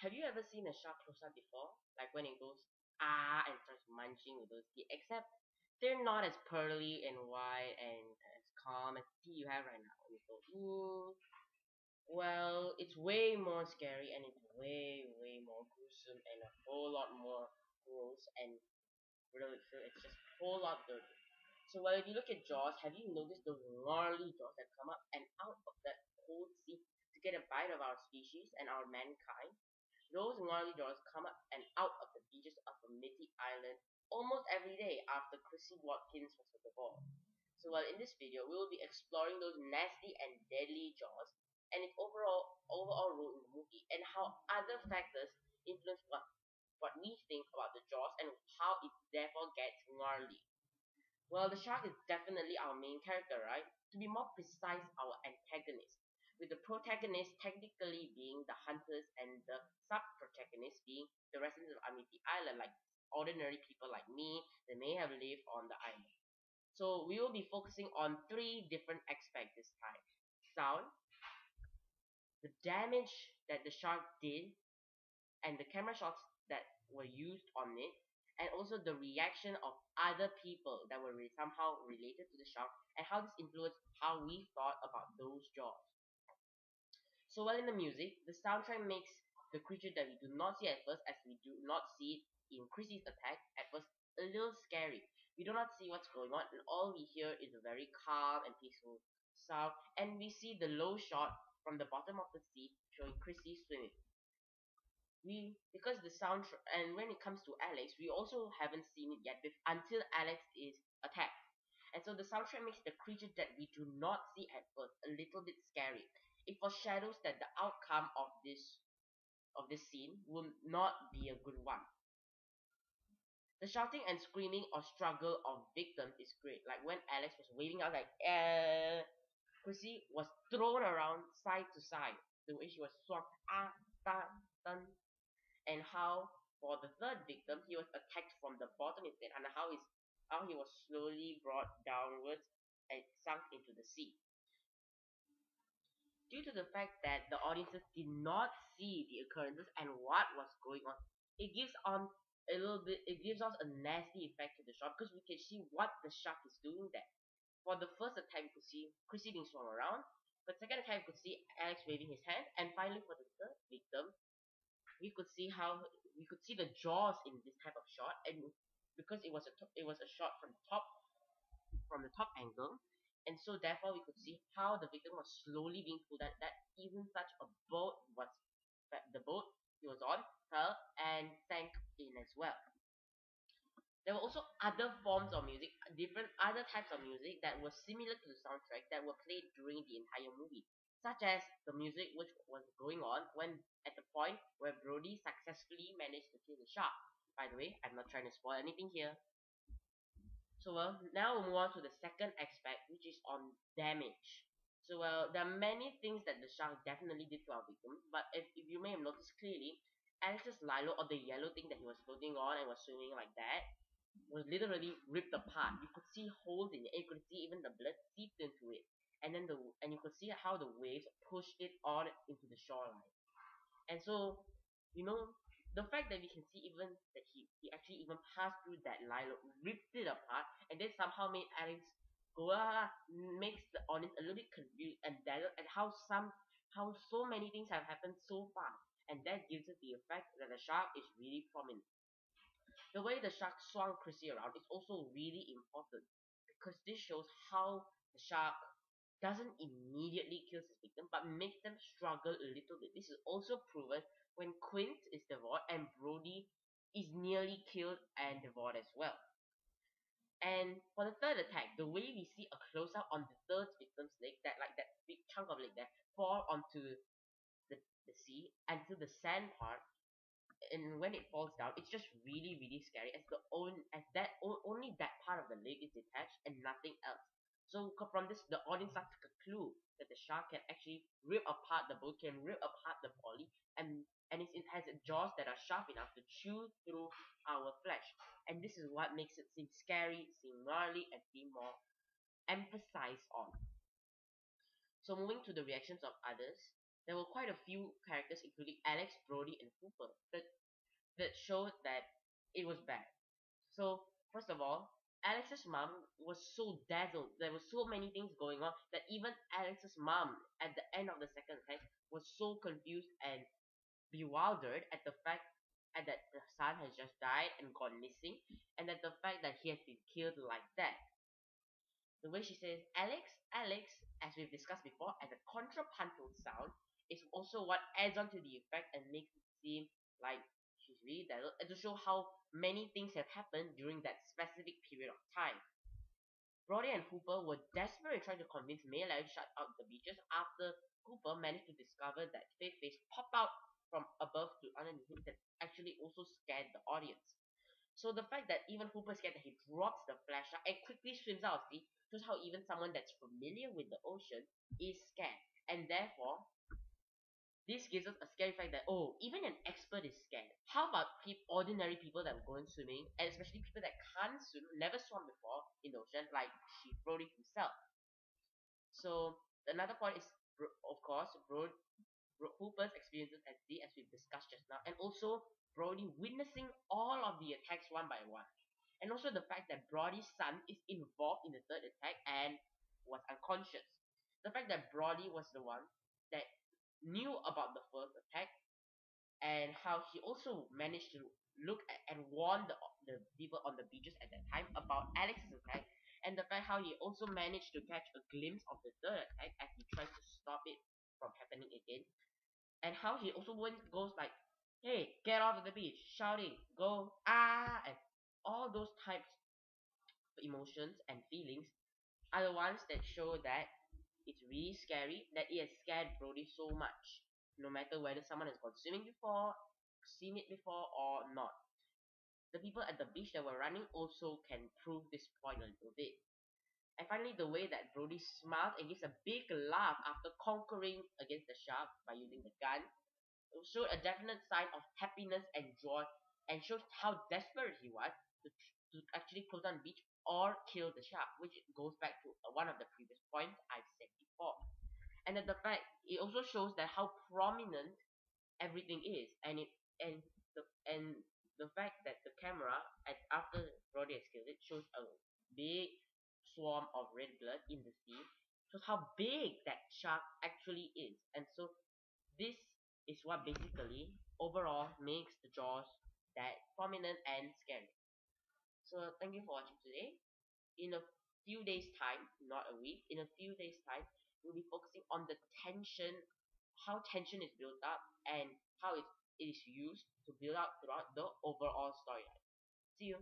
Have you ever seen a shark close up before? Like when it goes ah and starts munching with those teeth. Except they're not as pearly and white and as calm as the teeth you have right now. And you go ooh. Well, it's way more scary and it's way more gruesome and a whole lot more gross and really feel it's just a whole lot dirty. So while if you look at Jaws, have you noticed those gnarly jaws that come up and out of that cold sea to get a bite of our species and our mankind? Those gnarly jaws come up and out of the beaches of a Mitty Island almost every day after Chrissy Watkins was at the ball. So while in this video, we will be exploring those nasty and deadly jaws and its overall role in the movie and how other factors influence what we think about the jaws and how it therefore gets gnarly. Well, the shark is definitely our main character, right? To be more precise, our antagonist. With the protagonist technically being the hunters and the sub-protagonists being the residents of Amity Island, like ordinary people like me that may have lived on the island. So we will be focusing on three different aspects this time. Sound, the damage that the shark did, and the camera shots that were used on it, and also the reaction of other people that were somehow related to the shark, and how this influenced how we thought about those jaws. So while in the music, the soundtrack makes the creature that we do not see at first, as we do not see it in Chrissy's attack, at first a little scary. We do not see what's going on, and all we hear is a very calm and peaceful sound, and we see the low shot from the bottom of the sea showing Chrissy swimming. Because the soundtrack, and when it comes to Alex, we also haven't seen it yet until Alex is attacked. And so the soundtrack makes the creature that we do not see at first a little bit scary. It foreshadows that the outcome of this scene will not be a good one. The shouting and screaming or struggle of victims is great. Like when Alex was waving out like Chrissy was thrown around side to side. The way she was swung dun, dun, and how for the third victim he was attacked from the bottom instead, and how he was slowly brought downwards and sunk into the sea. Due to the fact that the audiences did not see the occurrences and what was going on, it gives us a nasty effect to the shot because we can see what the shark is doing there. For the first attack, we could see Chrissy being swung around. For the second attack, we could see Alex waving his hand, and finally for the third victim, we could see the jaws in this type of shot, and because it was a shot from the top angle, and so therefore we could see how the victim was slowly being pulled out. That even such a boat was the boat he was on fell and sank in as well. There were also other forms of music, different other types of music that were similar to the soundtrack that were played during the entire movie, such as the music which was going on when at the point where Brody successfully managed to kill the shark. By the way, I'm not trying to spoil anything here. So well, now we'll move on to the second aspect, which is on damage. So well, there are many things that the shark definitely did to our victims, but if you may have noticed clearly, Alex's lilo or the yellow thing that he was floating on and was swimming like that was literally ripped apart. You could see holes in it. You could see even the blood seeped into it, and you could see how the waves pushed it on into the shoreline. And so, you know, the fact that we can see even that he actually even passed through that lilo, ripped it apart, and then somehow made Alex go makes the audience a little bit confused and dazzled at how so many things have happened so fast, and that gives us the effect that the shark is really prominent. The way the shark swung Chrissy around is also really important because this shows how the shark doesn't immediately kill his victim but makes them struggle a little bit. This is also proven when Quint is devoured and Brody is nearly killed and devoured as well. And for the third attack, the way we see a close up on the third victim's leg, that big chunk of leg there, fall onto the sea and to the sand part, and when it falls down, it's just really scary as only that part of the leg is detached and nothing else. So from this, the audience starts to conclude that the shark can actually rip apart the boat, can rip apart the body, and it has jaws that are sharp enough to chew through our flesh. And this is what makes it seem scary, seem gnarly, and seem more emphasized on. So moving to the reactions of others, there were quite a few characters, including Alex, Brody, and Hooper, that showed that it was bad. So, first of all, Alex's mom was so dazzled. There were so many things going on that even Alex's mom, at the end of the second attack, was so confused and bewildered at the fact that the son has just died and gone missing, and at the fact that he has been killed like that. The way she says Alex, Alex, as we've discussed before, as a contrapuntal sound, is also what adds on to the effect and makes it seem like she's really dazzled, and to show how many things have happened during that specific period of time. Brody and Hooper were desperately trying to convince Melee to shut out the beaches after Hooper managed to discover that fake face pop out from above to underneath him that actually also scared the audience. So the fact that even Hooper is scared that he drops the flashlight and quickly swims out of sea shows how even someone that's familiar with the ocean is scared. And therefore, this gives us a scary fact that, oh, even an expert is scared. How about ordinary people that are going swimming, and especially people that can't swim, never swum before in the ocean, like Brody himself. So another point is, of course, Hooper's experiences at sea, as we've discussed just now, and also Brody witnessing all of the attacks one by one. And also the fact that Brody's son is involved in the third attack and was unconscious. The fact that Brody was the one that knew about the first attack, and how he also managed to look at and warn the people on the beaches at that time about Alex's attack, and the fact how he also managed to catch a glimpse of the third attack as he tried to stop it from happening again, and how he also goes like, hey, get off the beach, shouting, go, ah, and all those types of emotions and feelings are the ones that show that it's really scary, that it has scared Brody so much, no matter whether someone has gone swimming before, seen it before, or not. The people at the beach that were running also can prove this point a little bit. And finally, the way that Brody smiles and gives a big laugh after conquering against the shark by using the gun showed a definite sign of happiness and joy, and shows how desperate he was to actually close down the beach or kill the shark, which goes back to one of the previous points I've said before. And that the fact it also shows that how prominent everything is, and the fact that the camera after Brody has killed it shows a big swarm of red blood in the sea, shows how big that shark actually is. And so this is what basically overall makes the Jaws that prominent and scary. So thank you for watching today. In a few days time, not a week, in a few days time, we'll be focusing on the tension, how tension is built up, and how it is used to build up throughout the overall storyline. See you.